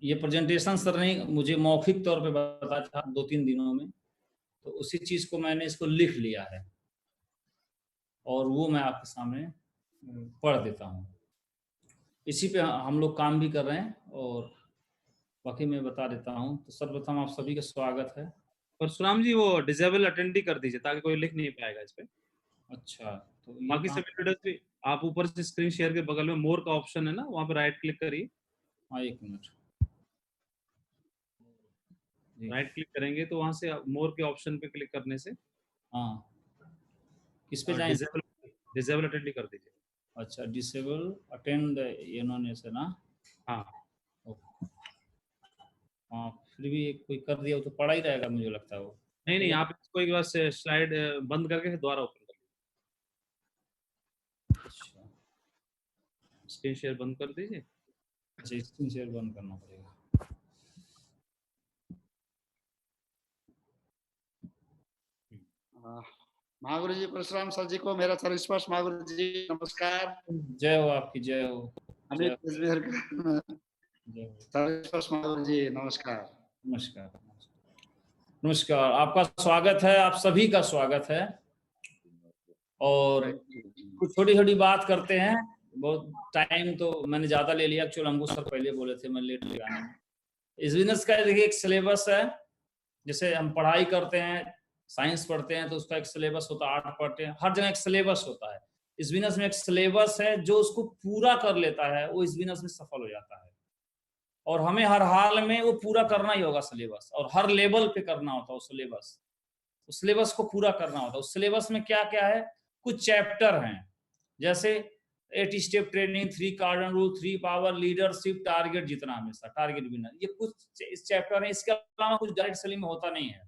ये presentation sir ने मुझे मौखिक तौर पे बताया था 2-3 दिनों में, तो उसी चीज़ को मैंने इसको लिख लिया है और वो मैं आपके सामने पढ़ देता हूँ। इसी पे हम लोग काम भी कर रहे हैं और बाकी मैं बता देता हूँ। तो सर्वप्रथम आप सभी का स्वागत है। परशुराम जी वो डिसेबल अटेंड ही कर दीजिए ताकि कोई लिख नहीं पाएगा इस पे। अच्छा, तो ये बाकी कहाँ सभी वीडियोस भी आप ऊपर से स्क्रीन शेयर के बगल में मोर का ऑप्शन है ना, वहाँ पे राइट क्लिक करिए। हाँ, 1 मिनट। जी, राइट क्लिक करेंगे तो वहाँ से मोर के ऑप्शन पे क्लिक करने से हाँ। किस पे जाएँ? डिसेबल डिसेबल अटेंड ही कर दीजिए। अच्छा, डिसेबल अटेंड इन्होंने से ना? हाँ, ओके। हाँ, फिर भी कोई कर दिया हो तो पड़ा ही रहेगा मुझे लगता है वो। नहीं, ठीक आप इसको एक बार से स्लाइड बंद करके फिर दोबारा ओपन कर है? अच्छा, स्क्रीन शेयर बंद कर दीजिए। अच्छा स्क्रीन शेयर बंद करना पड़ेगा। महागुरु जी परशुराम सर जी को मेरा सर्वस्पर्श महागुरु जी नमस्कार। जय हो आपकी, जय हो। जय अमित तस्वीर जय हो। सर्वस्पर्श महागुरु जी नमस्कार। नमस्कार, नमस्कार। आपका स्वागत है, आप सभी का स्वागत है। और कुछ छोटी-छोटी बात करते हैं। बहुत टाइम तो मैंने ज़्यादा ले लिया, एक्चुअली हमको सर पहले बोले थे, मैं लेट हो गया आने में। इस बिज़नेस का देखिए एक सिलेबस है, जैसे हम पढ़ाई करते हैं, साइंस पढ़ते हैं तो उसका एक सिलेबस होता है, आर्ट पढ़ते हैं, हर जगह एक सिलेबस होता है। इस बिज़नेस में एक सिलेबस है, जो उसको पूरा कर लेता है, वो इस बिज़नेस में सफल हो जाता है। और हमें हर हाल में वो पूरा करना ही होगा सिलेबस, और हर लेवल पे करना होता है वो सिलेबस। उस सिलेबस को पूरा करना होता है। उस सिलेबस में क्या-क्या है? कुछ चैप्टर हैं, जैसे 8 स्टेप ट्रेनिंग, 3 कार्डन रूल, 3 पावर, लीडरशिप, टारगेट जीतना हमेशा, टारगेट विनर। ये कुछ इस चैप्टर है, इसके अलावा कुछ डायरेक्ट सेलिंग में होता नहीं है।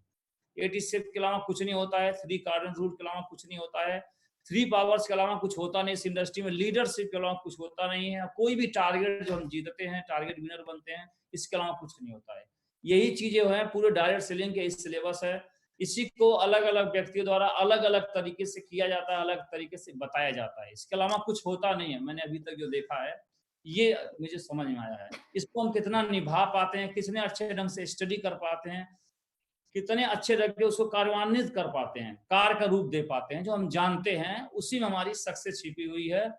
8 स्टेप के अलावा कुछ नहीं होता है, 3 कार्डन रूल के अलावा कुछ नहीं होता है, 3 पावर्स के अलावा कुछ होता नहीं इस इंडस्ट्री में, लीडरशिप के अलावा कुछ होता नहीं है, कोई भी टारगेट जो हम जीतते हैं, टारगेट विनर बनते हैं, इसके अलावा कुछ नहीं होता है। यही चीजें हैं पूरे डायरेक्ट सेलिंग के इस सिलेबस है। इसी को अलग-अलग व्यक्तियों द्वारा अलग-अलग तरीके से किया जाता है, अलग तरीके से बताया जाता है। इसके अलावा कुछ होता नहीं है, मैंने अभी तक जो देखा है, ये मुझे समझ में आया है। इसको हम कितना निभा पाते हैं, कितने अच्छे ढंग से स्टडी कर पाते हैं, कितने अच्छे ढंग से उसको कार्यान्वित कर पाते हैं, कार्य का रूप दे पाते हैं, जो हम जानते हैं, उसी में हमारी सक्सेस छिपी हुई है।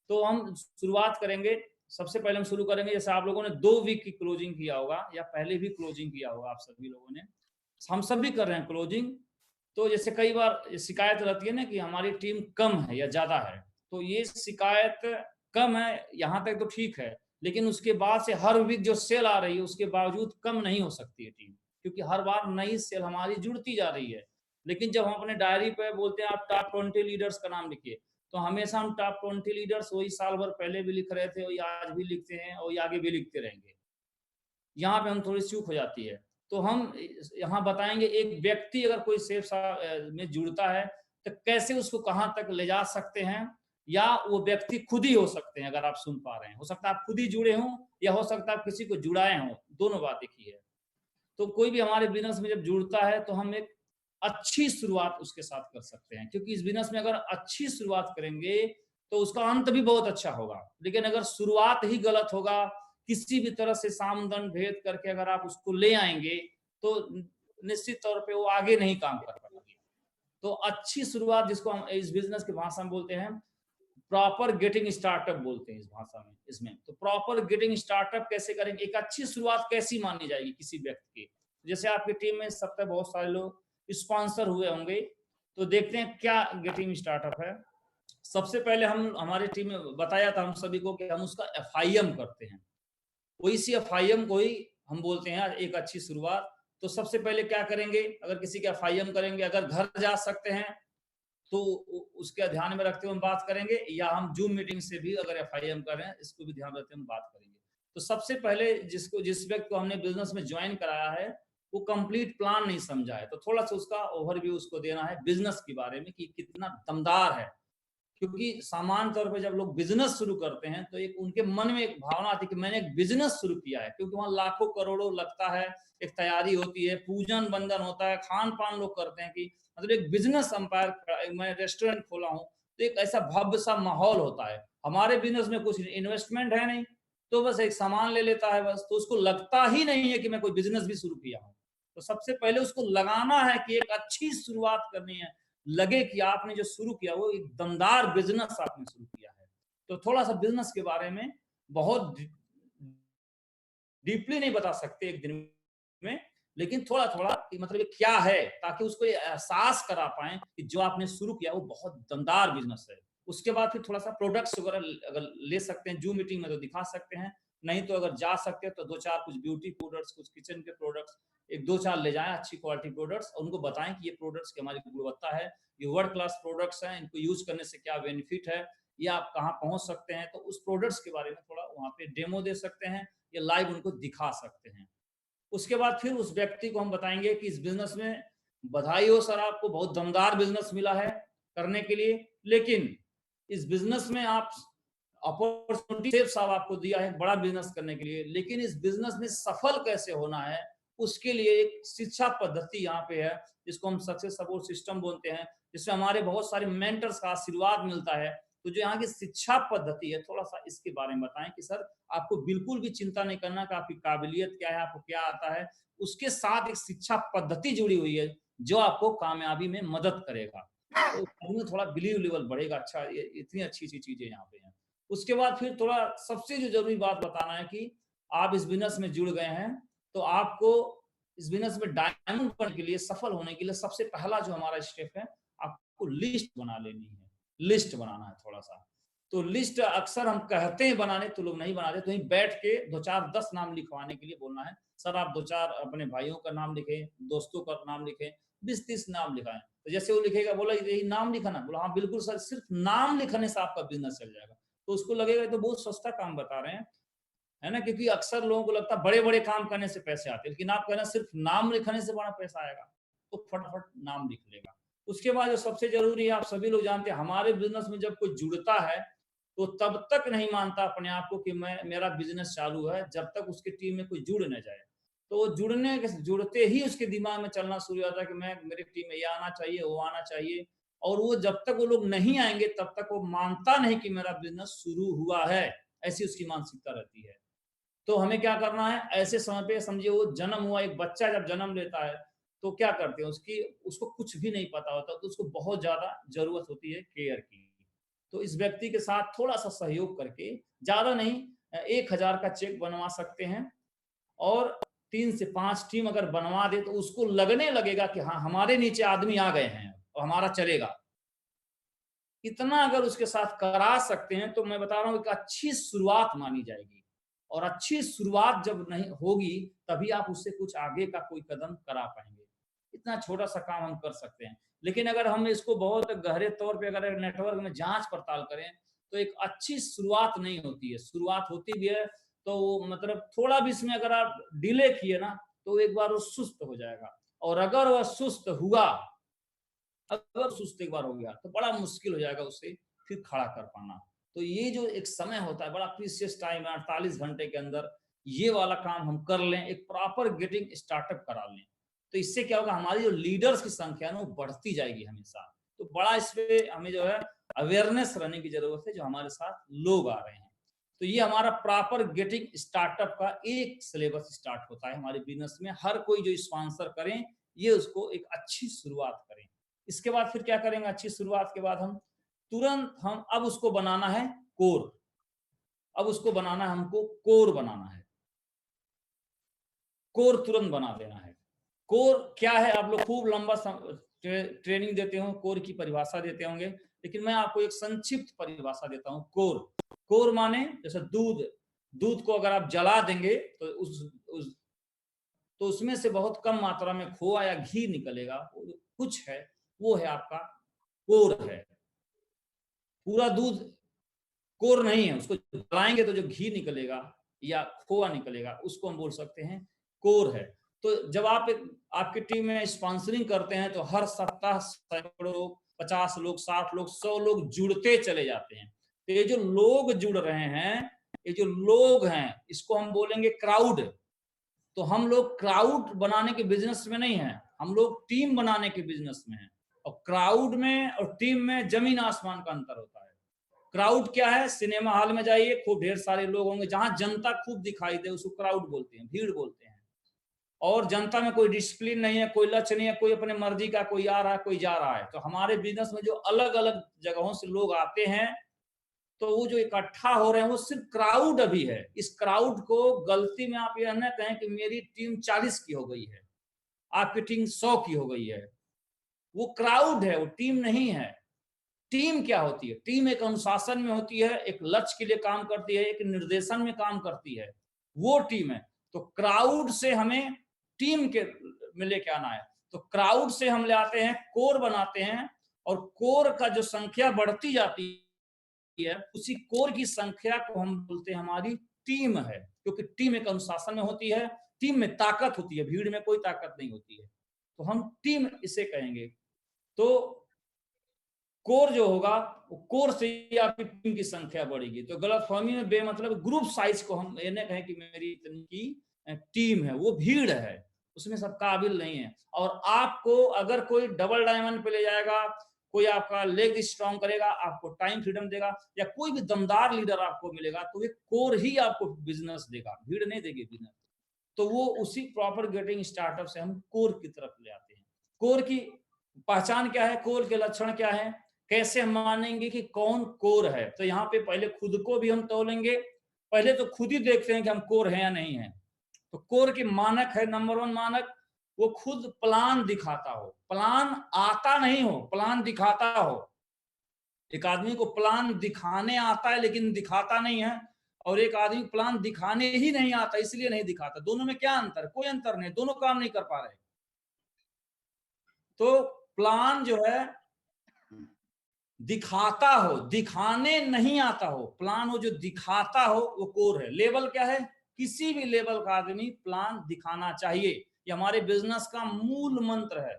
तो हम शुरुआत करेंगे, सबसे पहले हम शुरू करेंगे, जैसे आप लोगों ने 2 वीक की क्लोजिंग किया होगा या पहले भी क्लोजिंग किया होगा आप सभी लोगों ने। हम सब भी कर रहे हैं क्लोजिंग। तो जैसे कई बार शिकायत रहती है ना कि हमारी टीम कम है या ज़्यादा है, तो ये शिकायत कम है, यहाँ तक तो ठीक है, लेकिन उसके बाद से हर वीक जो सेल आ रही है, उसके बावजूद कम नहीं हो सकती है टीम, क्योंकि हर बार नई सेल हमारी जुड़ती जा रही है। लेकिन जब हम अपने डायरी पे बोलते हैं आप टॉप 20 लीडर्स का नाम लिखिए, तो हमेशा हम टॉप 20 लीडर्स वही साल भर पहले भी लिख रहे थे, वही आज भी लिखते हैं और आगे भी लिखते रहेंगे। यहाँ पे हम थोड़ी चूक हो जाती है। तो हम यहाँ बताएँगे एक व्यक्ति अगर कोई में जुड़ता है, तो कैसे उसको कहाँ तक ले जा सकते हैं, या वो व्यक्ति खुद ही हो सकते हैं अगर आप सुन पा रहे हैं। हो सकता है आप खुद ही जुड़े हों या हो सकता है आप किसी को जुड़ाए हों, दोनों बात एक ही है। तो कोई भी हमारे बिज़नेस में जब जुड़ता है तो हम एक अच्छी शुरुआत उसके साथ कर सकते हैं, क्योंकि इस बिज़नेस में अगर अच्छी शुरुआत करेंगे, तो उसका अंत भी बहुत अच्छा होगा। लेकिन अगर शुरुआत ही गलत होगा, किसी भी तरह से साम-दन भेद करके अगर आप उसको ले आएँगे, तो निश्चित तौर पे वो आगे नहीं काम कर पाएँगे। तो अच्छी शुरुआत जिसको हम इस बिज़नेस की भाषा में बोलते हैं, प्रॉपर गेटिंग स्टार्टअप बोलते हैं इस भाषा में, इसमें। तो प्रॉपर गेटिंग स्टार्टअप कैसे करेंगे? एक अच्छी शुरुआत कैसी मानी जाएगी किसी व्यक्ति की? जैसे आपकी टीम में इस सप्ताह बहुत सारे लोग स्पॉन्सर हुए होंगे, तो देखते हैं क्या गेटिंग स्टार्टअप है। सबसे पहले हम हमारी टीम में बताया था हम सभी को कि हम उसका एफआईएम करते हैं। वो इसी एफआईएम को ही हम बोलते हैं एक अच्छी शुरुआत। तो सबसे पहले क्या करेंगे? अगर किसी का एफआईएम करेंगे, अगर घर जा सकते हैं तो उसके ध्यान में रखते हुए हम बात करेंगे, या हम जूम मीटिंग से भी अगर एफआईएम कर रहे हैं, इसको भी ध्यान रखते हुए हम बात करेंगे। तो सबसे पहले जिस व्यक्ति को हमने बिजनेस में ज्वाइन कराया है, वो कंप्लीट प्लान नहीं समझा है, तो थोड़ा सा उसका ओवरव्यू उसको देना है बिजनेस के बारे में कि कितना दमदार है। क्योंकि सामान्य तौर पे जब लोग बिजनेस शुरू करते हैं, तो एक उनके मन में एक भावना आती है कि मैंने एक बिजनेस शुरू किया है, क्योंकि वहां लाखों करोड़ों लगता है, एक तैयारी होती है, पूजन बंधन होता है, खान पान लोग करते हैं कि मतलब एक बिजनेस अंपायर, मैं रेस्टोरेंट खोला हूँ, तो एक ऐसा भव्य सा माहौल होता है। हमारे बिजनेस में कुछ इन्वेस्टमेंट है नहीं, तो बस एक सामान ले लेता है बस, तो उसको लगता ही नहीं है कि मैं कोई बिजनेस भी शुरू किया हूँ। तो सबसे पहले उसको लगाना है कि एक अच्छी शुरुआत करनी है, लगे कि आपने जो शुरू किया वो एक दमदार बिजनेस आपने शुरू किया है। तो थोड़ा सा बिजनेस के बारे में बहुत डीपली नहीं बता सकते एक दिन में, लेकिन थोड़ा थोड़ा मतलब ये क्या है, ताकि उसको ये एहसास करा पाए कि जो आपने शुरू किया वो बहुत दमदार बिजनेस है। उसके बाद फिर थोड़ा सा प्रोडक्ट्स वगैरह अगर ले सकते हैं, जूम मीटिंग में तो दिखा सकते हैं, नहीं तो अगर जा सकते हैं तो 2-4 कुछ ब्यूटी प्रोडक्ट्स, कुछ किचन के प्रोडक्ट्स, एक 2-4 ले जाएं अच्छी क्वालिटी प्रोडक्ट्स, और उनको बताएं कि ये प्रोडक्ट्स की हमारी गुणवत्ता है, ये वर्ल्ड क्लास प्रोडक्ट्स हैं, इनको यूज करने से क्या बेनिफिट है, या आप कहाँ पहुंच सकते हैं। तो उस प्रोडक्ट्स के बारे में थोड़ा वहां पे डेमो दे सकते हैं, या लाइव उनको दिखा सकते हैं। उसके बाद फिर उस व्यक्ति को हम बताएंगे कि इस बिजनेस में बधाई हो सर, आपको बहुत दमदार बिजनेस मिला है करने के लिए, लेकिन इस बिजनेस में आप अपॉर्चुनिटी शेफ साहब आपको दिया है बड़ा बिजनेस करने के लिए, लेकिन इस बिजनेस में सफल कैसे होना है उसके लिए एक शिक्षा पद्धति यहाँ पे है, जिसको हम सक्सेस सपोर्ट सिस्टम बोलते हैं, जिसमें हमारे बहुत सारे मेंटर्स का आशीर्वाद मिलता है। तो जो यहाँ की शिक्षा पद्धति है, थोड़ा सा इसके बारे में बताएं कि सर आपको बिल्कुल भी चिंता नहीं करना कि आपकी काबिलियत क्या है, आपको क्या आता है, उसके साथ एक शिक्षा पद्धति जुड़ी हुई है जो आपको कामयाबी में मदद करेगा। तो थोड़ा बिलीव लेवल बढ़ेगा। अच्छा, ये इतनी अच्छी अच्छी चीजें यहाँ पे हैं। उसके बाद फिर थोड़ा सबसे जो जरूरी बात बताना है कि आप इस बिजनेस में जुड़ गए हैं, तो आपको इस बिजनेस में डायमंड बनने के लिए, सफल होने के लिए सबसे पहला जो हमारा स्टेप है, आपको लिस्ट बना लेनी है। लिस्ट बनाना है थोड़ा सा। तो लिस्ट अक्सर हम कहते हैं बनाने, तो लोग नहीं बनाते। तो वहीं बैठ के 2-4-10 नाम लिखवाने के लिए बोलना है, सर आप 2-4 अपने भाइयों का नाम लिखे, दोस्तों का नाम लिखे, 20-30 नाम लिखाएं। तो जैसे वो लिखेगा, बोला यही नाम लिखना, बोला हाँ बिल्कुल सर, सिर्फ नाम लिखने से आपका बिजनेस चल जाएगा। तो उसको लगेगा तो बहुत सस्ता काम बता रहे हैं, है ना, क्योंकि अक्सर लोगों को लगता है बड़े बड़े काम करने से पैसे आते हैं, लेकिन आप कहना सिर्फ नाम लिखने से बड़ा पैसा आएगा, तो फटाफट नाम लिख लेगा। उसके बाद जो सबसे जरूरी है, आप सभी लोग जानते हैं, हमारे बिजनेस में जब कोई जुड़ता है तो तब तक नहीं मानता अपने आप को कि मेरा बिजनेस चालू है, जब तक उसकी टीम में कोई जुड़ न जाए। तो जुड़ते ही उसके दिमाग में चलना शुरू हो जाता है कि मेरी टीम में ये आना चाहिए, वो आना चाहिए, और वो जब तक वो लोग नहीं आएंगे तब तक वो मानता नहीं कि मेरा बिजनेस शुरू हुआ है। ऐसी उसकी मानसिकता रहती है। तो हमें क्या करना है, ऐसे समय पे समझिए वो जन्म हुआ, एक बच्चा जब जन्म लेता है तो क्या करते हैं, उसको कुछ भी नहीं पता होता, तो उसको बहुत ज्यादा जरूरत होती है केयर की। तो इस व्यक्ति के साथ थोड़ा सा सहयोग करके, ज्यादा नहीं, 1000 का चेक बनवा सकते हैं, और 3 से 5 टीम अगर बनवा दे तो उसको लगने लगेगा कि हाँ हमारे नीचे आदमी आ गए हैं और हमारा चलेगा। इतना अगर उसके साथ करा सकते हैं तो मैं बता रहा हूँ एक अच्छी शुरुआत मानी जाएगी। और अच्छी शुरुआत जब नहीं होगी तभी आप उससे कुछ आगे का कोई कदम करा पाएंगे। इतना छोटा सा काम हम कर सकते हैं, लेकिन अगर हम इसको बहुत गहरे तौर पे अगर नेटवर्क में जांच पड़ताल करें तो एक अच्छी शुरुआत नहीं होती है। शुरुआत होती भी है तो मतलब थोड़ा भी इसमें अगर आप डिले किए ना तो एक बार वो सुस्त हो जाएगा, और अगर वह सुस्त हुआ, अगर सुस्त एक बार हो गया तो बड़ा मुश्किल हो जाएगा उसे फिर खड़ा कर पाना। तो ये जो एक समय होता है, बड़ा प्रीशियस टाइम है, 48 घंटे के अंदर ये वाला काम हम कर लें, एक प्रॉपर गेटिंग स्टार्टअप करा लें, तो इससे क्या होगा, हमारी जो लीडर्स की संख्या है वो बढ़ती जाएगी हमेशा। तो बड़ा इस पे हमें जो है अवेयरनेस रहने की जरूरत है, जो हमारे साथ लोग आ रहे हैं। तो ये हमारा प्रॉपर गेटिंग स्टार्टअप का एक सिलेबस स्टार्ट होता है हमारे बिजनेस में। हर कोई जो स्पॉन्सर करें ये उसको एक अच्छी शुरुआत करें। इसके बाद फिर क्या करेंगे, अच्छी शुरुआत के बाद हम तुरंत अब उसको बनाना है कोर। अब उसको बनाना है, हमको कोर बनाना है। कोर तुरंत बना देना है। कोर क्या है, आप लोग खूब लंबा ट्रेनिंग देते हो, कोर की परिभाषा देते होंगे, लेकिन मैं आपको एक संक्षिप्त परिभाषा देता हूं। कोर माने जैसे दूध को अगर आप जला देंगे तो उसमें से बहुत कम मात्रा में खोआ या घी निकलेगा, कुछ है वो है आपका कोर है। पूरा दूध कोर नहीं है, उसको जलाएंगे तो जो घी निकलेगा या खोआ निकलेगा उसको हम बोल सकते हैं कोर है। तो जब आपकी टीम में स्पॉन्सरिंग करते हैं तो हर सप्ताह सैकड़ों लोग, 50 लोग, 60 लोग, 100 लोग जुड़ते चले जाते हैं। तो ये जो लोग जुड़ रहे हैं, ये जो लोग हैं, इसको हम बोलेंगे क्राउड। तो हम लोग क्राउड बनाने के बिजनेस में नहीं है, हम लोग टीम बनाने के बिजनेस में है। और क्राउड में और टीम में जमीन आसमान का अंतर होता है। क्राउड क्या है? सिनेमा हॉल में जाइए, खूब ढेर सारे लोग होंगे, जहां जनता खूब दिखाई दे उसको क्राउड बोलते हैं, भीड़ बोलते हैं। और जनता में कोई डिसिप्लिन नहीं है, कोई लक्ष्य नहीं है, कोई अपने मर्जी का, कोई आ रहा है, कोई जा रहा है। तो हमारे बिजनेस में जो अलग अलग जगहों से लोग आते हैं, तो वो जो इकट्ठा हो रहे हैं वो सिर्फ क्राउड अभी है। इस क्राउड को गलती में आप यह न कहें कि मेरी टीम 40 की हो गई है, आपकी टीम 100 की हो गई है। वो क्राउड है, वो टीम नहीं है। टीम क्या होती है? टीम एक अनुशासन में होती है, एक लक्ष्य के लिए काम करती है, एक निर्देशन में काम करती है, वो टीम है। तो क्राउड से हमें टीम के में लेके आना है। तो क्राउड से हम ले आते हैं, कोर बनाते हैं, और कोर का जो संख्या बढ़ती जाती है, उसी कोर की संख्या को हम बोलते हैं हमारी टीम है। क्योंकि टीम एक अनुशासन में होती है, टीम में ताकत होती है, भीड़ में कोई ताकत नहीं होती है। तो हम टीम इसे कहेंगे। तो कोर जो होगा, वो कोर से ही आपकी टीम की संख्या बढ़ेगी। तो गलतफहमी में बेमतलब ग्रुप साइज को हम ये नहीं कहें कि मेरी इतनी की टीम है, वो भीड़ है, उसमें सब काबिल नहीं है। और आपको अगर कोई डबल डायमंड पे ले जाएगा, कोई आपका लेग स्ट्रॉन्ग करेगा, आपको टाइम फ्रीडम देगा, या कोई भी दमदार लीडर आपको मिलेगा, तो ये कोर ही आपको बिजनेस देगा, भीड़ नहीं देगी बिजनेस। तो वो उसी प्रॉपर गेटिंग स्टार्टअप से हम कोर की तरफ ले आते हैं। कोर की पहचान क्या है? कोर के लक्षण क्या है? कैसे हम मानेंगे कि कौन कोर है? तो यहाँ पे पहले खुद को भी हम तोलेंगे। पहले तो खुद ही देखते हैं कि हम कोर हैं या नहीं है। तो कोर के मानक है, नंबर 1 मानक, वो खुद प्लान दिखाता हो। प्लान आता नहीं हो, प्लान दिखाता हो। एक आदमी को प्लान दिखाने आता है लेकिन दिखाता नहीं है, और एक आदमी प्लान दिखाने ही नहीं आता इसलिए नहीं दिखाता। दोनों में क्या अंतर? कोई अंतर नहीं, दोनों काम नहीं कर पा रहे। तो प्लान जो है दिखाता हो, दिखाने नहीं आता हो। प्लान वो जो दिखाता हो वो कोर है। लेवल क्या है? किसी भी लेवल का आदमी प्लान दिखाना चाहिए। ये हमारे बिजनेस का मूल मंत्र है।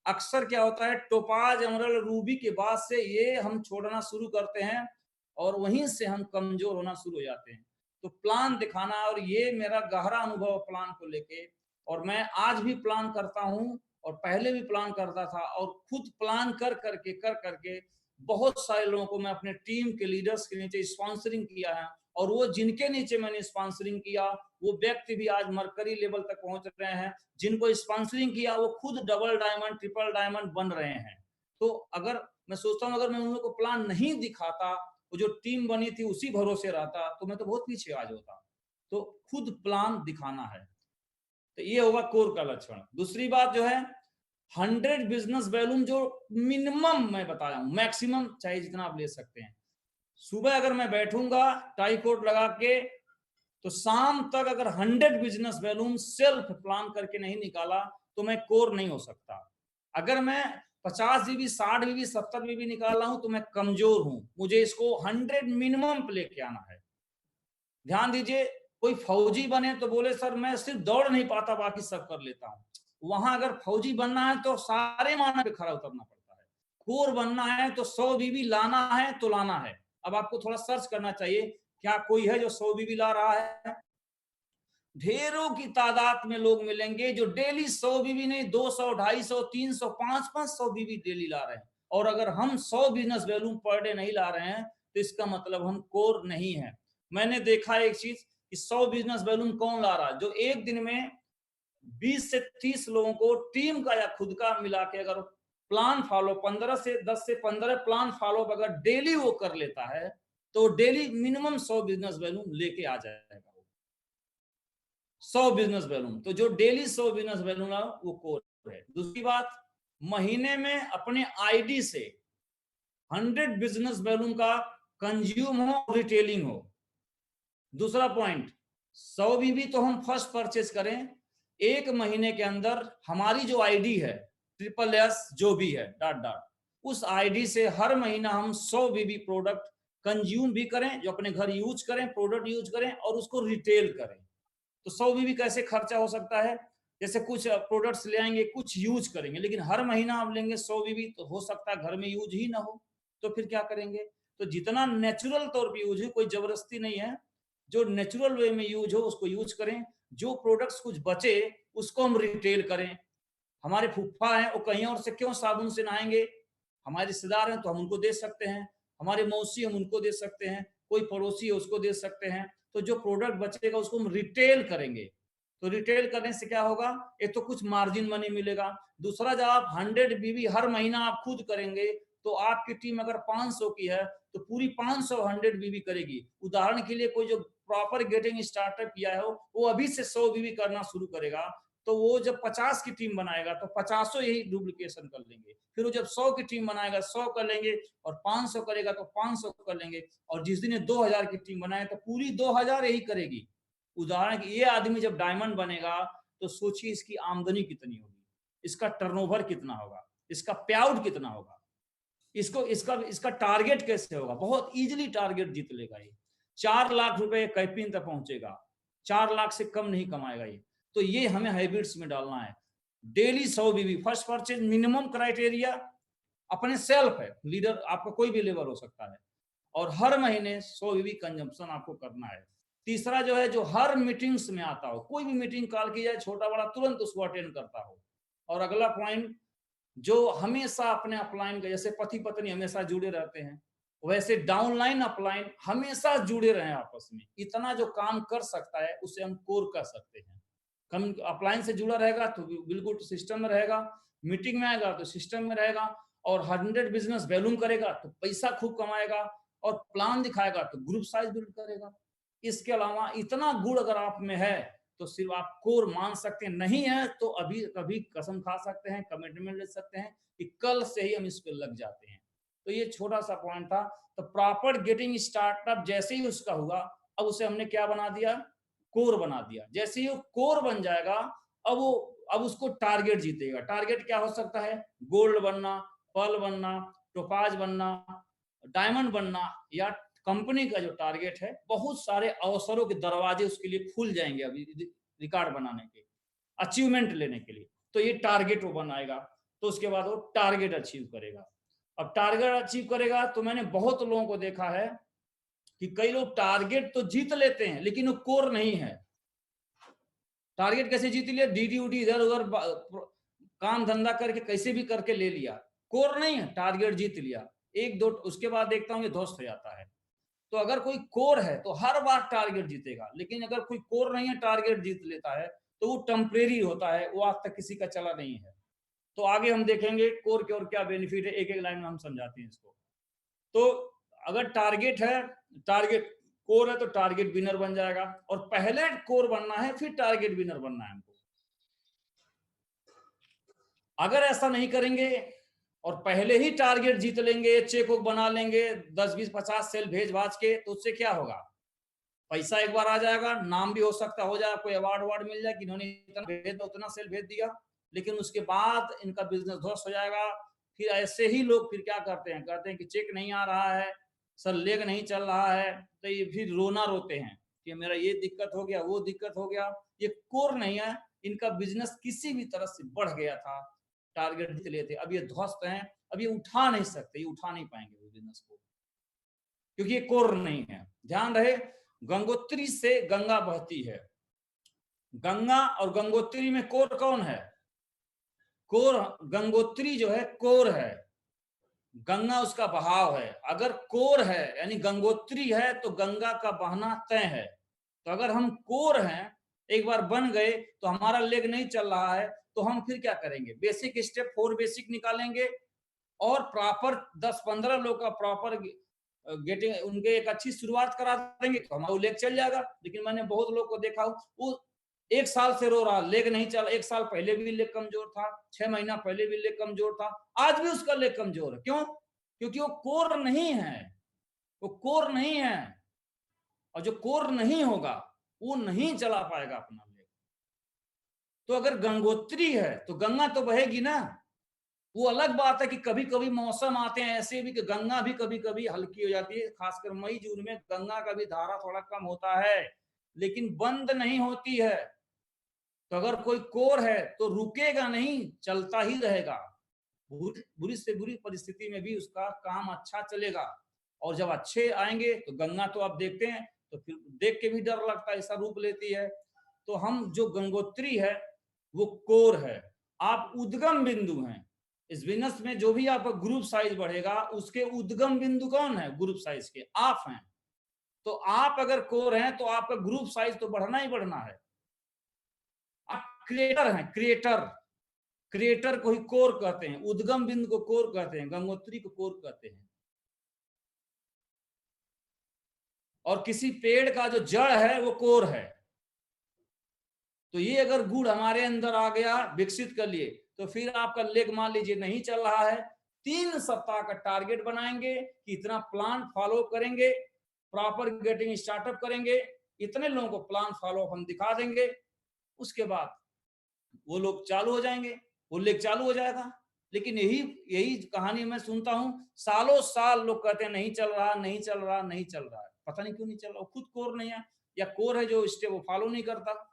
अक्सर क्या होता है, टोपाज, एमराल्ड, रूबी के बाद से ये हम छोड़ना शुरू करते हैं, और वहीं से हम कमजोर होना शुरू हो जाते हैं। तो प्लान दिखाना, और ये मेरा गहरा अनुभव प्लान को लेके, और मैं आज भी प्लान करता हूं, और पहले भी प्लान करता था, और खुद प्लान कर करके बहुत सारे लोगों को मैं अपने टीम के लीडर्स के नीचे स्पॉन्सरिंग किया है। और वो जिनके नीचे मैंने स्पॉन्सरिंग किया, वो व्यक्ति भी आज मरकरी लेवल तक पहुंच रहे हैं। जिनको स्पॉन्सरिंग किया वो खुद डबल डायमंड, ट्रिपल डायमंड बन रहे हैं। तो अगर मैं सोचता हूं, अगर मैं उन लोगों को प्लान नहीं दिखाता, वो जो टीम बनी थी उसी भरोसे रहता, तो मैं तो बहुत पीछे आज होता। तो खुद प्लान दिखाना है। तो ये होगा कोर का लक्षण। दूसरी बात जो है, 100 बिजनेस वॉल्यूम, जो मिनिमम मैं बताया हूं, मैक्सिमम चाहे जितना आप ले सकते हैं। सुबह अगर मैं बैठूंगा टाई कोट लगा के, तो शाम तक अगर 100 बिजनेस वॉल्यूम सेल्फ प्लान करके नहीं निकाला, तो मैं कोर नहीं हो सकता। अगर मैं 50 जीबी, 60 जीबी, 70 जीबी निकाल रहा हूं, तो मैं कमजोर हूं। मुझे इसको 100 मिनिमम पे लेके आना है। ध्यान दीजिए, कोई फौजी बने तो बोले सर मैं सिर्फ दौड़ नहीं पाता, बाकी सब कर लेता हूं। वहां अगर फौजी बनना है तो सारे मानक पे खड़ा उतरना पड़ता है। कोर बनना है तो 100 बीबी लाना है तो लाना है। अब आपको थोड़ा सर्च करना चाहिए, क्या कोई है जो 100 बीबी ला रहा है? ढेरों की तादाद में लोग मिलेंगे जो डेली 100 बीबी नहीं, 200, 250, 300, 500 बीबी डेली ला रहे हैं। और अगर हम 100 बिजनेस वॉल्यूम पर डे नहीं ला रहे हैं, तो इसका मतलब हम कोर नहीं है। मैंने देखा एक चीज कि 100 बिजनेस वॉल्यूम कौन ला रहा है? जो एक दिन में 20 से 30 लोगों को टीम का या खुद का मिला के अगर प्लान फॉलो 10 से 15 प्लान फॉलो अगर डेली वो कर लेता है, तो डेली मिनिमम 100 बिजनेस वॉल्यूम लेके आ जाएगा। 100 बिजनेस वॉल्यूम, तो जो डेली 100 बिजनेस वॉल्यूम वो कोर है। दूसरी बात, महीने में अपने आईडी से 100 बिजनेस वॉल्यूम का कंज्यूम हो, रिटेलिंग हो। दूसरा पॉइंट, 100 बीबी तो हम फर्स्ट परचेज करें, एक महीने के अंदर हमारी जो आईडी है SSS जो भी है डॉट उस आईडी से हर महीना हम 100 बीबी प्रोडक्ट कंज्यूम भी करें, जो अपने घर यूज करें, प्रोडक्ट यूज करें, और उसको रिटेल करें। तो 100 बीबी कैसे खर्चा हो सकता है? जैसे कुछ प्रोडक्ट्स ले आएंगे, कुछ यूज करेंगे, लेकिन हर महीना आप लेंगे 100 बीबी, तो हो सकता है घर में यूज ही ना हो, तो फिर क्या करेंगे? तो जितना नेचुरल तौर पे यूज है, कोई जबरदस्ती नहीं है, जो नेचुरल वे में यूज हो उसको यूज करें। जो प्रोडक्ट्स कुछ बचे उसको हम रिटेल करें। हमारे फूफा हैं, वो कहीं और से क्यों साबुन से नहाएंगे? हमारे रिश्तेदार हैं तो हम उनको दे सकते हैं। हमारे मौसी हम उनको दे सकते हैं, कोई पड़ोसी है उसको दे सकते हैं। तो जो प्रोडक्ट बचेगा उसको हम रिटेल करेंगे। तो रिटेल करने से क्या होगा, एक तो कुछ मार्जिन मनी मिलेगा, दूसरा जब आप 100 बीवी हर महीना आप खुद करेंगे तो आपकी टीम अगर 500 की है तो पूरी 500 100 बीवी करेगी। उदाहरण के लिए कोई जो प्रॉपर गेटिंग स्टार्टअप किया है वो अभी से 100 बीवी करना शुरू करेगा, तो वो जब 50 की टीम बनाएगा तो 50 यही डुप्लीकेशन कर लेंगे। फिर वो जब 100 की टीम बनाएगा 100 कर लेंगे, और 500 करेगा तो 500 कर लेंगे, और जिस दिन 2000 की टीम बनाए तो पूरी 2000 यही करेगी। उदाहरण के ये आदमी जब डायमंड बनेगा तो सोचिए इसकी आमदनी कितनी होगी, इसका टर्नओवर कितना होगा, इसका पे आउट कितना होगा, इसको इसका टारगेट कैसे होगा। बहुत इजीली टारगेट जीत लेगा ये। 4 लाख रुपए कैपिंग तक पहुंचेगा, 4 लाख से कम नहीं कमाएगा ये। तो ये हमें हैबिट्स में डालना है। डेली 100 बीवी फर्स्ट परचेज, मिनिमम क्राइटेरिया अपने सेल्फ है, लीडर आपका कोई भी लेवल हो सकता है, और हर महीने 100 बीवी कंजम्पशन आपको करना है। तीसरा जो है, जो हर मीटिंग्स में आता हो, कोई भी मीटिंग कॉल की जाए छोटा बड़ा तुरंत उसको अटेंड करता हो। और अगला पॉइंट, जो हमेशा अपने अपलाइन का, जैसे पति पत्नी हमेशा जुड़े रहते हैं वैसे डाउनलाइन अपलाइन हमेशा जुड़े रहे आपस में। इतना जो काम कर सकता है उसे हम कोर कर सकते हैं। कम अपलाइन से जुड़ा रहेगा तो बिल्कुल सिस्टम में रहेगा, मीटिंग में आएगा तो सिस्टम में रहेगा, और 100 बिजनेस वैल्यूम करेगा तो पैसा खूब कमाएगा, और प्लान दिखाएगा तो ग्रुप साइज बिल्ड करेगा। इसके अलावा इतना गुण अगर आप में है तो सिर्फ आप कोर मान सकते हैं, नहीं है तो अभी कभी कसम खा सकते हैं, कमिटमेंट ले सकते हैं कि कल से ही हम इस पे लग जाते हैं। तो ये छोटा सा पॉइंट था। तो प्रॉपर गेटिंग स्टार्टअप जैसे ही उसका हुआ, अब उसे हमने क्या बना दिया, कोर बना दिया। जैसे ही वो कोर बन जाएगा अब उसको टारगेट जीतेगा। टारगेट क्या हो सकता है, गोल्ड बनना, पर्ल बनना, टोपाज बनना, डायमंड बनना, या कंपनी का जो टारगेट है, बहुत सारे अवसरों के दरवाजे उसके लिए खुल जाएंगे अभी रिकॉर्ड बनाने के, अचीवमेंट लेने के लिए। तो ये टारगेट वो बनाएगा, तो उसके बाद वो टारगेट अचीव करेगा। अब टारगेट अचीव करेगा तो मैंने बहुत लोगों को देखा है कि कई लोग टारगेट तो जीत लेते हैं लेकिन वो कोर नहीं है। टारगेट कैसे जीत लिया, डीडी उडी इधर उधर काम धंधा करके कैसे भी करके ले लिया, कोर नहीं है, टारगेट जीत लिया एक दो, उसके बाद देखता हूँ ये ध्वस्त हो जाता है। तो अगर कोई कोर है तो हर बार टारगेट जीतेगा, लेकिन अगर कोई कोर नहीं है टारगेट जीत लेता है तो वो टेम्परेरी होता है, वो आज तक किसी का चला नहीं है। तो आगे हम देखेंगे कोर के और क्या बेनिफिट है, एक एक लाइन में हम समझाते हैं इसको। तो अगर टारगेट है, टारगेट कोर है तो टारगेट विनर बन जाएगा, और पहले कोर बनना है फिर टारगेट विनर बनना है हमको। अगर ऐसा नहीं करेंगे और पहले ही टारगेट जीत लेंगे, चेक बुक बना लेंगे 10 20 50 सेल भेज भाज के, तो उससे क्या होगा, पैसा एक बार आ जाएगा, नाम भी हो सकता हो जाए, कोई अवार्ड वार्ड मिल जाए कि इन्होंने इतना भेज दिया, उतना सेल भेज दिया, लेकिन उसके बाद इनका बिजनेस ध्वस्त हो जाएगा। फिर ऐसे ही लोग फिर क्या करते हैं कि चेक नहीं आ रहा है सर, लेग नहीं चल रहा है, तो ये फिर रोना रोते हैं कि मेरा ये दिक्कत हो गया, वो दिक्कत हो गया। ये कोर नहीं है, इनका बिजनेस किसी भी तरह से बढ़ गया था, टारगेट जीत लिए थे, अब ये ध्वस्त हैं, अब ये उठा नहीं सकते, ये उठा नहीं पाएंगे वो बिजनेस को, क्योंकि ये कोर नहीं है। ध्यान रहे, गंगोत्री से गंगा बहती है, गंगा और गंगोत्री में कोर कौन है, कोर गंगोत्री जो है कोर है, गंगा उसका बहाव है। अगर कोर है यानी गंगोत्री है तो गंगा का बहना तय है। तो अगर हम कोर हैं, एक बार बन गए तो हमारा लेग नहीं चल रहा है, तो हम फिर क्या करेंगे, बेसिक स्टेप 4 बेसिक निकालेंगे और प्रॉपर 10-15 लोग का प्रॉपर गेटिंग उनके एक अच्छी शुरुआत करा देंगे तो हमारा लेग चल जाएगा। लेकिन मैंने बहुत लोग को देखा वो 1 साल से रो रहा, लेग नहीं चला, 1 साल पहले भी लेग कमजोर था, 6 महीना पहले भी लेग कमजोर था, आज भी उसका लेग कमजोर है। क्यों, क्योंकि वो कोर नहीं है, वो कोर नहीं है, और जो कोर नहीं होगा वो नहीं चला पाएगा अपना लेग। तो अगर गंगोत्री है तो गंगा तो बहेगी ना। वो अलग बात है कि कभी कभी मौसम आते हैं ऐसे भी कि गंगा भी कभी कभी हल्की हो जाती है, खासकर मई जून में गंगा का भी धारा थोड़ा कम होता है, लेकिन बंद नहीं होती है। तो अगर कोई कोर है तो रुकेगा नहीं, चलता ही रहेगा, बुरी से बुरी परिस्थिति में भी उसका काम अच्छा चलेगा। और जब अच्छे आएंगे तो गंगा तो आप देखते हैं तो फिर देख के भी डर लगता है, ऐसा रूप लेती है। तो हम जो गंगोत्री है वो कोर है, आप उद्गम बिंदु हैं, इस बिजनेस में जो भी आपका ग्रुप साइज बढ़ेगा उसके उद्गम बिंदु कौन है? ग्रुप साइज के आप हैं। तो आप अगर कोर हैं तो आपका ग्रुप साइज तो बढ़ना ही बढ़ना है। आप क्रिएटर हैं, क्रिएटर को ही कोर कहते हैं, उद्गम बिंदु को कोर कहते हैं, गंगोत्री को कोर कहते हैं। और किसी पेड़ का जो जड़ है वो कोर है। तो ये अगर गुण हमारे अंदर आ गया, विकसित कर लिए, तो फिर आपका लेग मान लीजिए नहीं चल रहा है, 3 सप्ताह का टारगेट बनाएंगे कि इतना प्लान फॉलो करेंगे, प्रॉपर गेटिंग स्टार्टअप करेंगे, इतने लोगों को प्लान फॉलो हम दिखा देंगे, उसके बाद वो लोग चालू हो जाएंगे, वो लेग चालू हो जाएगा। लेकिन यही कहानी मैं सुनता हूं, सालों साल लोग कहते हैं नहीं चल रहा, नहीं चल रहा, नहीं चल रहा है। पता नहीं क्यों नहीं चल रहा, खुद कोर नहीं है या कोर है जो स्टेप वो फॉलो नहीं करता।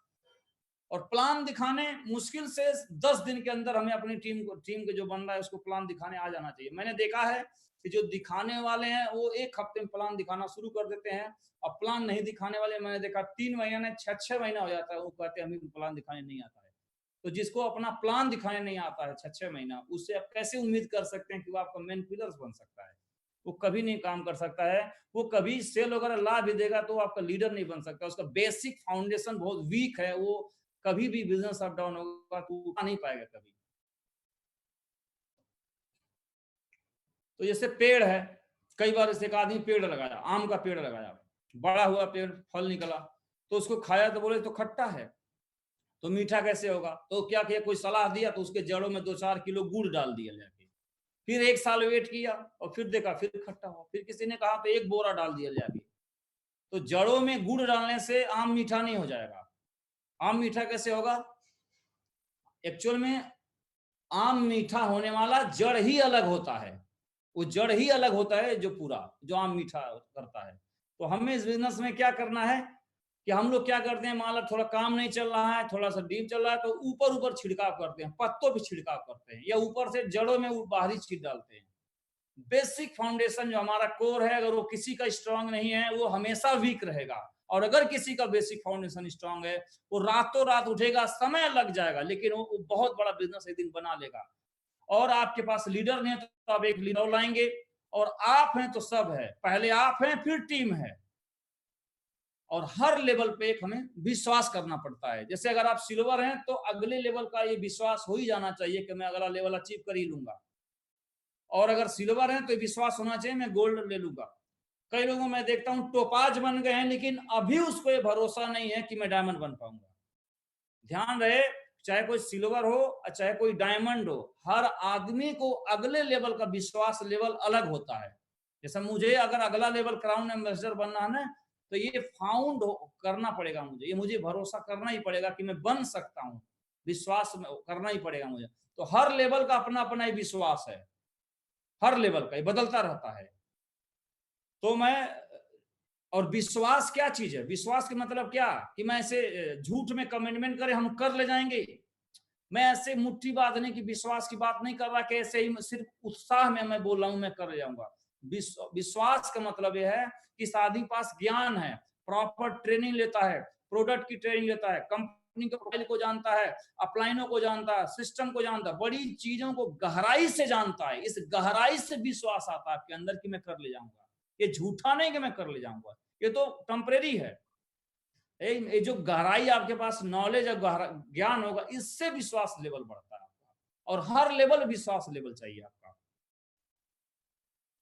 और प्लान दिखाने मुश्किल से 10 दिन के अंदर हमें अपनी टीम के जो बन रहा है उसको प्लान दिखाने आ जाना चाहिए। मैंने देखा है कि जो दिखाने वाले हैं वो 1 हफ्ते में प्लान दिखाना शुरू कर देते हैं, और प्लान नहीं दिखाने वाले मैंने देखा 3 महीने 6 महीना हो जाता है, वो कहते हैं हमें प्लान दिखाने नहीं आता है। तो जिसको अपना प्लान दिखाने नहीं आता है 6 महीना, उससे आप कैसे उम्मीद कर सकते हैं कि वो आपका मेन पिलर्स बन सकता है? वो कभी नहीं काम कर सकता है। वो कभी सेल वगैरह ला भी देगा तो आपका लीडर नहीं बन सकता। उसका बेसिक फाउंडेशन बहुत वीक है, वो कभी भी बिजनेस अप डाउन होगा तो उठा नहीं पाएगा कभी। तो जैसे पेड़ है, कई बार जैसे एक आदमी पेड़ लगाया, आम का पेड़ लगाया, बड़ा हुआ पेड़, फल निकला, तो उसको खाया तो बोले तो खट्टा है, तो मीठा कैसे होगा? तो क्या किया, कोई सलाह दिया तो उसके जड़ों में 2-4 किलो गुड़ डाल दिया जाके। फिर 1 साल वेट किया और फिर देखा फिर खट्टा हुआ। फिर किसी ने कहा तो 1 बोरा डाल दिया जाके। तो जड़ों में गुड़ डालने से आम मीठा नहीं हो जाएगा। आम मीठा कैसे होगा? एक्चुअल में आम मीठा होने वाला जड़ ही अलग होता है। वो जड़ ही अलग होता है जो पूरा जो आम मीठा करता है। तो हमें इस बिजनेस में क्या करना है कि हम लोग क्या करते हैं, मान लो थोड़ा काम नहीं चल रहा है, थोड़ा सा डीप चल रहा है, तो ऊपर ऊपर छिड़काव करते हैं, पत्तों पे छिड़काव करते हैं, या ऊपर से जड़ों में बाहरी छीट डालते हैं। बेसिक फाउंडेशन जो हमारा कोर है, अगर वो किसी का स्ट्रांग नहीं है वो हमेशा वीक रहेगा। और अगर किसी का बेसिक फाउंडेशन स्ट्रांग है वो रातों रात उठेगा, समय लग जाएगा लेकिन वो बहुत बड़ा बिजनेस एक दिन बना लेगा। और आपके पास लीडर नहीं है तो आप एक लीडर लाएंगे, और आप हैं तो सब है, पहले आप हैं फिर टीम है। और हर लेवल पे एक हमें विश्वास करना पड़ता है। जैसे अगर आप सिल्वर हैं तो अगले लेवल का ये विश्वास हो ही जाना चाहिए कि मैं अगला लेवल अचीव कर ही लूंगा। और अगर सिल्वर है तो विश्वास होना चाहिए मैं गोल्ड ले लूंगा। कई लोगों में देखता हूं टोपाज बन गए हैं लेकिन अभी उसको ये भरोसा नहीं है कि मैं डायमंड बन पाऊंगा। ध्यान रहे, चाहे कोई सिल्वर हो चाहे कोई डायमंड हो, हर आदमी को अगले लेवल का विश्वास लेवल अलग होता है। जैसे मुझे अगर अगला लेवल क्राउन एम्बेसडर बनना है ना, तो ये फाउंड करना पड़ेगा मुझे, ये मुझे भरोसा करना ही पड़ेगा कि मैं बन सकता हूँ, विश्वास करना ही पड़ेगा मुझे। तो हर लेवल का अपना अपना ही विश्वास है, हर लेवल का, ये बदलता रहता है। तो मैं, और विश्वास क्या चीज है? विश्वास का मतलब क्या कि मैं ऐसे झूठ में कमिटमेंट करे हम कर ले जाएंगे। मैं ऐसे मुट्ठी बांधने की विश्वास की बात नहीं कर रहा कि ऐसे ही सिर्फ उत्साह में मैं बोल रहा हूं मैं कर जाऊंगा। विश्वास का मतलब यह है कि इस आदमी पास ज्ञान है, प्रॉपर ट्रेनिंग लेता है, प्रोडक्ट की ट्रेनिंग लेता है, कंपनी के प्रोफाइल को जानता है, अपलाइनों को जानता है, सिस्टम को जानता है, बड़ी चीजों को गहराई से जानता है। इस गहराई से विश्वास आता है आपके अंदर कि मैं कर ले जाऊंगा। ये झूठा नहीं कि मैं कर ले जाऊंगा, ये तो टेम्परेरी है। ये जो गहराई आपके पास नॉलेज और ज्ञान होगा, इससे विश्वास लेवल बढ़ता है आपका। और हर लेवल विश्वास लेवल चाहिए आपका।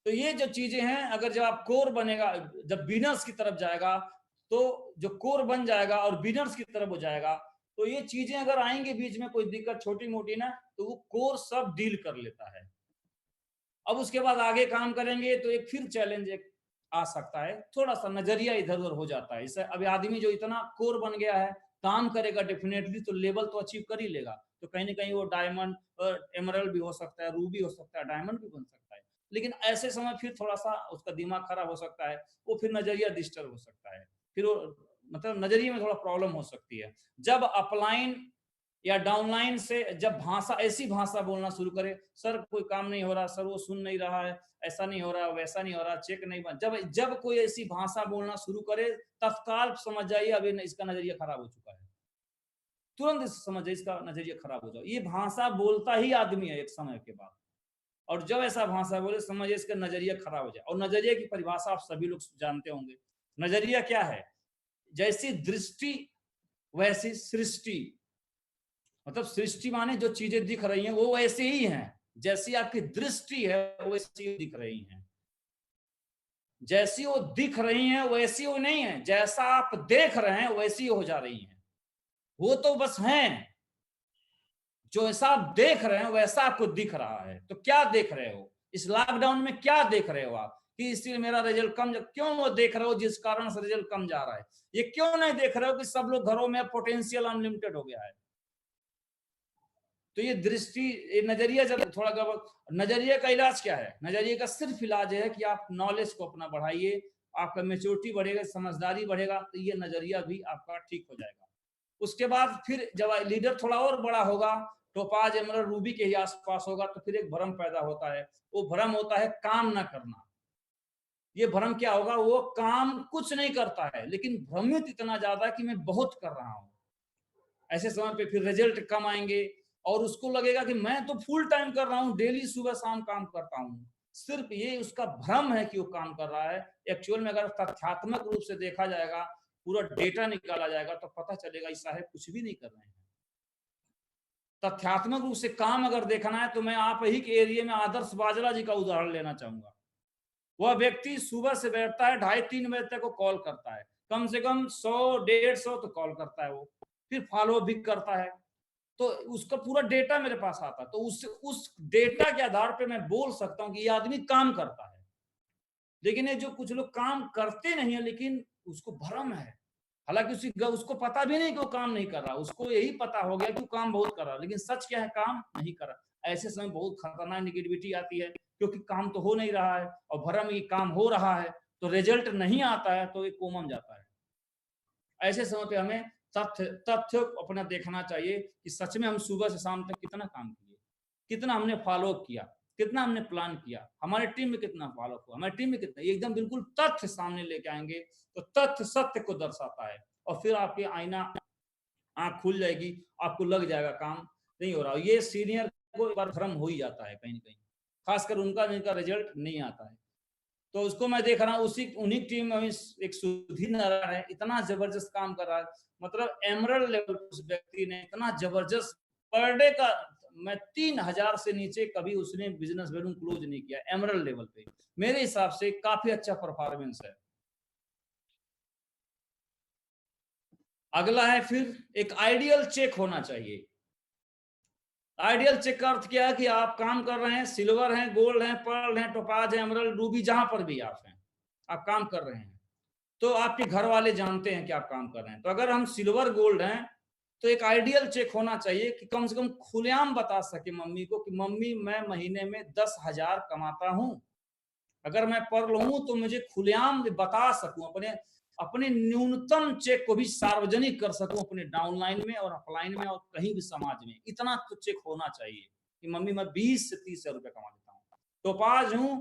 तो ये जो चीजें हैं, अगर जब आप कोर बनेगा, जब बिजनेस की तरफ जाएगा, तो जो कोर बन जाएगा और बिजनेस की तरफ हो जाएगा, तो ये चीजें अगर आएंगे बीच में कोई दिक्कत छोटी मोटी ना, तो वो कोर सब डील कर लेता है। अब उसके बाद आगे काम करेंगे तो एक फिर चैलेंज एक आ सकता है, थोड़ा सा नजरिया इधर उधर हो जाता है। इससे अभी आदमी जो इतना कोर बन गया है, काम करेगा डेफिनेटली तो लेवल तो अचीव कर ही लेगा। तो कहीं ना कहीं वो डायमंड और एमरल्ड भी हो सकता है, रूबी हो सकता है, डायमंड भी बन सकता है। लेकिन ऐसे समय फिर थोड़ा सा उसका दिमाग खराब हो सकता है, वो फिर नजरिया डिस्टर्ब हो सकता है, फिर वो मतलब नजरिए में थोड़ा प्रॉब्लम हो सकती है। जब अपलाइन या डाउनलाइन से जब भाषा, ऐसी भाषा बोलना शुरू करे, सर कोई काम नहीं हो रहा, सर वो सुन नहीं रहा है, ऐसा नहीं हो रहा, वैसा नहीं हो रहा, चेक नहीं बन, जब कोई ऐसी भाषा बोलना शुरू करे, तत्काल समझ जाइए अभी इसका नजरिया खराब हो चुका है। तुरंत समझ जाइए इसका नजरिया खराब हो जाओ। ये भाषा बोलता ही आदमी है एक समय के बाद, और जब ऐसा भाषा बोले समझिए इसका नजरिया खराब हो जाए। और नजरिए की परिभाषा आप सभी लोग जानते होंगे। नजरिया क्या है? जैसी दृष्टि वैसी सृष्टि। मतलब सृष्टि माने जो चीजें दिख रही हैं वो वैसे ही हैं, जैसी आपकी दृष्टि है वैसी दिख रही हैं। जैसी वो दिख रही हैं वैसी वो नहीं है, जैसा आप देख रहे हैं वैसी हो जा रही हैं। वो तो बस हैं, जो ऐसा आप देख रहे हैं वैसा आपको दिख रहा है। तो क्या देख रहे हो इस लॉकडाउन में? क्या देख रहे हो आप कि इसलिए मेरा रिजल्ट कम क्यों वो देख रहे हो जिस कारण से रिजल्ट कम जा रहा है? ये क्यों नहीं देख रहे हो कि सब लोग घरों में पोटेंशियल अनलिमिटेड हो गया है? तो ये दृष्टि, ये नजरिया जब थोड़ा नजरिए का इलाज क्या है? नजरिए का सिर्फ इलाज है कि आप नॉलेज को अपना बढ़ाइए, आपका मेच्योरिटी बढ़ेगा, समझदारी बढ़ेगा, तो ये नजरिया भी आपका ठीक हो जाएगा। उसके बाद फिर जब लीडर थोड़ा और बड़ा होगा, टोपाज एमरल्ड रूबी के ही आसपास होगा, तो फिर एक भ्रम पैदा होता है। वो भ्रम होता है काम ना करना। ये भ्रम क्या होगा? वो काम कुछ नहीं करता है लेकिन भ्रमित इतना ज्यादा कि मैं बहुत कर रहा हूं। ऐसे समय पे फिर रिजल्ट कम आएंगे और उसको लगेगा कि मैं तो फुल टाइम कर रहा हूं, डेली सुबह शाम काम करता हूं। सिर्फ ये उसका भ्रम है कि वो काम कर रहा है। एक्चुअल में अगर तथ्यात्मक रूप से देखा जाएगा, पूरा डेटा निकाला जाएगा, तो पता चलेगा इस साहब कुछ भी नहीं कर रहे हैं। तथ्यात्मक रूप से काम अगर देखना है तो मैं आप ही के एरिया में आदर्श बाजला जी का उदाहरण लेना चाहूंगा। वह व्यक्ति सुबह से बैठता है, 2:30-3 बजे तक वो कॉल करता है, कम से कम 100-150 तो कॉल करता है वो, फिर फॉलो भी करता है। तो उसका पूरा डेटा मेरे पास आता है, तो उस डेटा के आधार पे मैं बोल सकता हूँ कि ये आदमी काम करता है। लेकिन ये जो कुछ लोग काम करते नहीं है लेकिन उसको भ्रम है, हालांकि उसको पता भी नहीं कि वो काम नहीं कर रहा, उसको यही पता हो गया कि वो काम बहुत कर रहा, लेकिन सच क्या है? काम नहीं कर रहा। ऐसे समय बहुत खतरनाक निगेटिविटी आती है, क्योंकि काम तो हो नहीं रहा है और भ्रम ये काम हो रहा है, तो रिजल्ट नहीं आता है, तो ये कोमम जाता है। ऐसे समय पे हमें तथ्य अपना देखना चाहिए कि सच में हम सुबह से शाम तक कितना काम किए, कितना हमने फॉलो किया, कितना हमने प्लान किया, हमारे टीम में कितना फॉलो हुआ, हमारी टीम में कितना, एकदम बिल्कुल तथ्य सामने लेके आएंगे तो तथ्य सत्य को दर्शाता है। और फिर आपके आईना आंख खुल जाएगी, आपको लग जाएगा काम नहीं हो रहा। ये सीनियर को एक बार भ्रम हो ही जाता है कहीं ना कहीं, खासकर उनका जिनका रिजल्ट नहीं आता है। तो उसको मैं देख रहा हूँ, उन्हीं टीम में एक सुधीर नारायण है, इतना जबरदस्त काम कर रहा है। मतलब एमरल्ड लेवल उस व्यक्ति ने इतना जबरदस्त पर डे का, मैं 3000 से नीचे कभी उसने बिजनेस वैल्यू क्लोज नहीं किया एमरल्ड लेवल पे। मेरे हिसाब से काफी अच्छा परफॉर्मेंस है। अगला है फिर एक आइडियल चेक होना चाहिए। आइडियल चेक का अर्थ क्या है? कि आप काम कर रहे हैं, सिल्वर हैं, गोल्ड हैं, पर्ल हैं, टोपाज है, एमरल्ड, रूबी, जहां पर भी आप हैं, आप काम कर रहे हैं, तो आपके घर वाले जानते हैं कि आप काम कर रहे हैं। तो अगर हम सिल्वर गोल्ड हैं तो एक आइडियल चेक होना चाहिए कि कम से कम खुलेआम बता सके मम्मी को कि मम्मी मैं महीने में 10,000 कमाता हूं। अगर मैं पर्ल हूं तो मुझे खुलेआम बता सकूं, अपने अपने न्यूनतम चेक को भी सार्वजनिक कर सकूं अपने डाउनलाइन में और अपलाइन में और कहीं भी समाज में। इतना तो चेक होना चाहिए कि मम्मी मैं 20 से 30 हजार रुपए कमा लेता हूँ। टोपाज हूं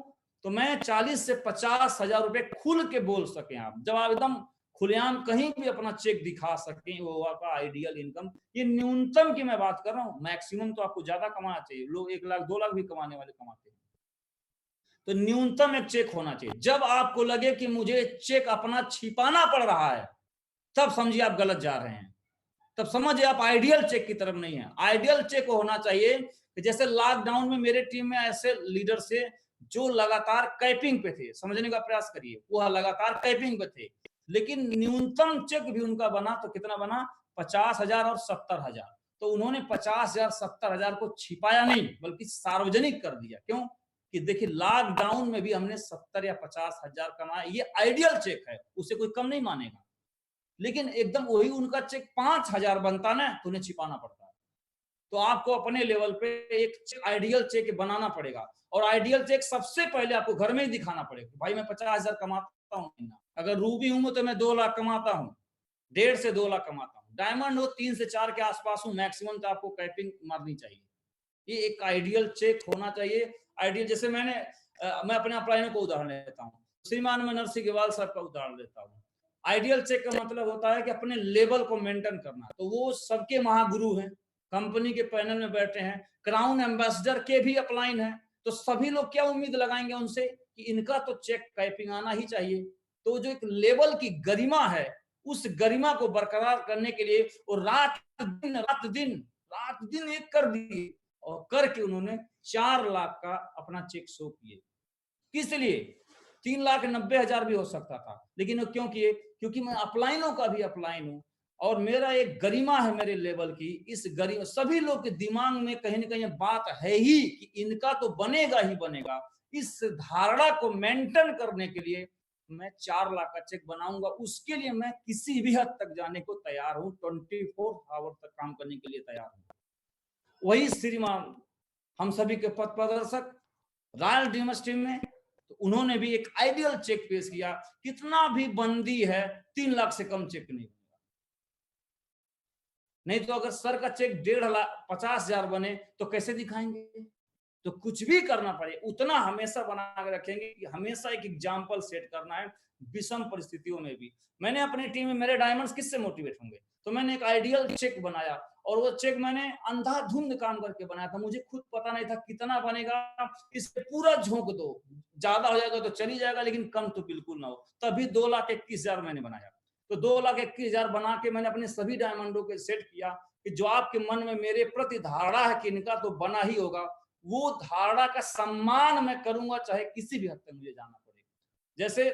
तो मैं 40 से 50 हजार रुपए खुल के बोल सके आप, जब आप एकदम खुलेआम कहीं भी अपना चेक दिखा सकें, वो आपका आइडियल इनकम। ये न्यूनतम की मैं बात कर रहा हूँ, मैक्सिमम तो आपको ज्यादा कमाना चाहिए, लोग 1 लाख 2 लाख भी कमाने वाले कमाते हैं। तो न्यूनतम एक चेक होना चाहिए। जब आपको लगे कि मुझे चेक अपना छिपाना पड़ रहा है, तब समझिए आप गलत जा रहे हैं, तब समझिए आप आइडियल चेक की तरफ नहीं है। आइडियल चेक होना चाहिए कि जैसे लॉकडाउन में मेरे टीम में ऐसे लीडर से जो लगातार कैपिंग पे थे, समझने का प्रयास करिए, वो लगातार कैपिंग पे थे, लेकिन न्यूनतम चेक भी उनका बना तो कितना बना? 50,000 और 70,000। तो उन्होंने 50,000 70,000 को छिपाया नहीं बल्कि सार्वजनिक कर दिया। क्यों? कि देखिए लॉकडाउन में भी हमने 70 या 50,000 कमाया, ये आइडियल चेक है, उसे कोई कम नहीं मानेगा। लेकिन एकदम वही उनका चेक 5,000 बनता ना, तो उन्हें छिपाना पड़ता है। तो आपको अपने लेवल पे एक आइडियल चेक बनाना पड़ेगा, और आइडियल चेक सबसे पहले आपको घर में ही दिखाना पड़ेगा। भाई मैं 50,000 कमाता हूँ महीना, अगर रूबी हूं तो मैं 2 लाख कमाता हूँ, 1.5 से 2 लाख कमाता हूँ, डायमंड हो 3 से 4 के आसपास हूँ मैक्सिमम, तो आपको कैपिंग मारनी चाहिए। ये एक आइडियल चेक होना चाहिए। आइडियल, जैसे मैं अपने अपलाइनों को उदाहरण लेता हूँ, श्रीमान मैं नरसिंह गेवाल साहब का उदाहरण लेता हूँ। आइडियल चेक का मतलब होता है कि अपने लेवल को मेंटेन करना। तो वो सबके महागुरु हैं, कंपनी के पैनल में बैठे हैं, क्राउन एम्बेसडर के भी अपलाइन है, तो सभी लोग क्या उम्मीद लगाएंगे उनसे कि इनका तो चेक कैपिंग आना ही चाहिए। तो जो एक लेवल की गरिमा है, उस गरिमा को बरकरार करने के लिए वो रात दिन एक कर दिए और करके उन्होंने 4 लाख का अपना चेक शो किए। किस लिए? 3,90,000 भी हो सकता था, लेकिन वो क्यों किए? क्योंकि मैं अपलाइनों का भी अपलाइन हूं और मेरा एक गरिमा है मेरे लेवल की। इस गरिमा सभी लोग के दिमाग में कहीं ना कहीं बात है ही कि इनका तो बनेगा ही बनेगा। इस धारणा को मेंटेन करने के लिए मैं 4 लाख का चेक बनाऊंगा। उसके लिए मैं किसी भी हद तक जाने को तैयार हूं, 24 आवर तक काम करने के लिए तैयार हूं। वही श्रीमान हम सभी के पथ प्रदर्शक रॉयल ड्रीमर्स टीम में, तो उन्होंने भी एक आइडियल चेक पेश किया। कितना भी बंदी है, 3 लाख से कम चेक नहीं बनेगा। नहीं तो अगर सर का चेक 1.5 लाख 50,000 बने तो कैसे दिखाएंगे? तो कुछ भी करना पड़े उतना हमेशा बना के रखेंगे कि हमेशा एक एग्जाम्पल सेट करना है विषम परिस्थितियों में भी। मैंने अपनी टीम में मेरे डायमंड्स किससे मोटिवेट होंगे? तो मैंने एक आइडियल चेक बनाया और वो चेक मैंने अंधाधुंध काम करके बनाया था। मुझे खुद पता नहीं था कितना बनेगा, इसे पूरा झोंक दो, ज्यादा हो जाएगा तो चली जाएगा लेकिन कम तो बिल्कुल ना हो। तभी 2,21,000 मैंने बनाया। तो 2,21,000 बना के मैंने अपने सभी डायमंडों के सेट किया कि जो आपके मन में मेरे प्रति धारणा है कि इनका तो बना ही होगा, वो धारणा का सम्मान मैं करूंगा चाहे किसी भी हद तक मुझे जाना पड़े। जैसे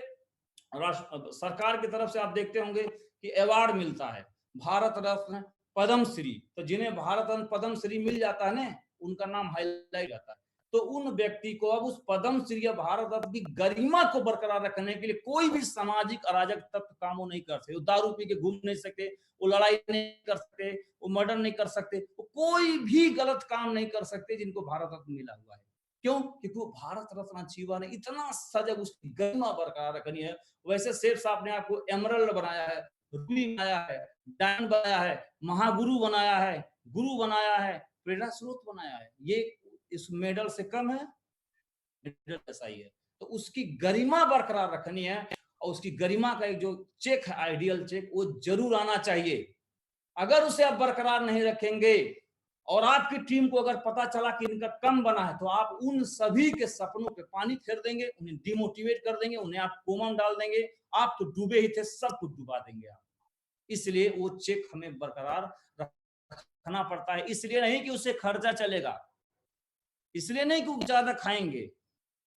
सरकार की तरफ से आप देखते होंगे कि अवार्ड मिलता है, भारत रत्न, पद्म श्री। तो जिन्हें भारत रत्न पद्म श्री मिल जाता है ना, उनका नाम हाईलाइट जाता है। तो उन व्यक्ति को अब उस पद्म श्री या भारत रत्न की गरिमा को बरकरार रखने के लिए कोई भी सामाजिक अराजक तत्व काम नहीं कर सकते। वो दारू पी के घूम नहीं सकते, वो लड़ाई नहीं कर सकते, वो मर्डर नहीं कर सकते, वो कोई भी गलत काम नहीं कर सकते जिनको भारत रत्न मिला हुआ है। क्यों? क्योंकि वो भारत रत्न अचीवर ने इतना सजग उसकी गरिमा बरकरार रखनी है। वैसे शेर साहब ने आपको एमरल्ड बनाया है, रूबी बनाया है, डायमंड बनाया है, महागुरु बनाया है, गुरु बनाया है, प्रेरणा स्रोत बनाया है। ये इस मेडल से कम है? मेडल ऐसा ही है। तो उसकी गरिमा बरकरार रखनी है और उसकी गरिमा का एक जो चेक है, आइडियल चेक, वो जरूर आना चाहिए। अगर उसे आप बरकरार नहीं रखेंगे और आपकी टीम को अगर पता चला कि इनका कम बना है, तो आप उन सभी के सपनों पे पानी फेर देंगे, उन्हें डिमोटिवेट कर देंगे, उन्हें आप कोमा में डाल देंगे। आप तो डूबे ही थे, सब कुछ डुबा देंगे आप। इसलिए वो चेक हमें बरकरार रखना पड़ता है। इसलिए नहीं कि उससे खर्चा चलेगा, इसलिए नहीं कि वो ज्यादा खाएंगे,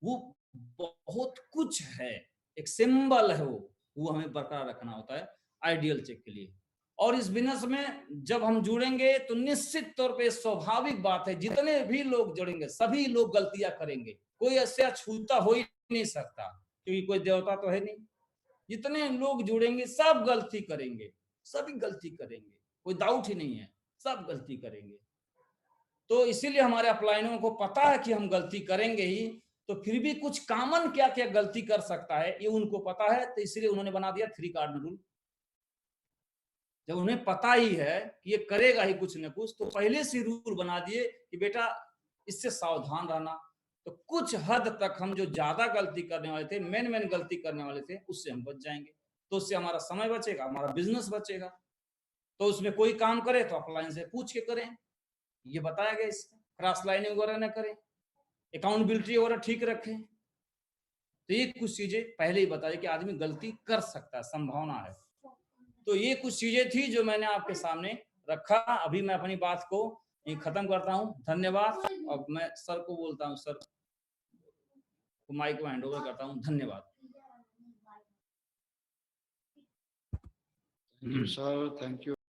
वो बहुत कुछ है, एक सिंबल है वो हमें बरकरार रखना होता है आइडियल चेक के लिए। और इस बिजनेस में जब हम जुड़ेंगे तो निश्चित तौर पे स्वाभाविक बात है, जितने भी लोग जुड़ेंगे सभी लोग गलतियां करेंगे। कोई ऐसे अछूता हो ही नहीं सकता, क्योंकि कोई देवता तो है नहीं। जितने लोग जुड़ेंगे सब गलती करेंगे, सभी गलती करेंगे, कोई डाउट ही नहीं है, सब गलती करेंगे। तो इसीलिए हमारे अपलाइनों को पता है कि हम गलती करेंगे ही, तो फिर भी कुछ कॉमन क्या क्या गलती कर सकता है ये उनको पता है। तो इसलिए उन्होंने बना दिया 3 कार्ड रूल। जब उन्हें पता ही है कि ये करेगा ही कुछ न कुछ, तो पहले से रूल बना दिए कि बेटा इससे सावधान रहना। तो कुछ हद तक हम जो ज्यादा गलती करने वाले थे, मेन गलती करने वाले थे, उससे हम बच जाएंगे। तो उससे हमारा समय बचेगा, हमारा बिजनेस बचेगा। तो उसमें कोई काम करे तो अपलाइन से पूछ के करें, ये बताया गया। इसमें क्रॉस लाइनिंग वगैरह न करें, अकाउंटेबिलिटी वगैरह ठीक रखें। तो ये कुछ चीजें पहले ही बताई कि आदमी गलती कर सकता है, संभावना है। तो ये कुछ चीजें थी जो मैंने आपके सामने रखा। अभी मैं अपनी बात को खत्म करता हूँ। धन्यवाद। अब मैं सर को बोलता हूँ, सर को माइक को हैंड ओवर करता हूँ। धन्यवाद। Thank you, sir. Thank you.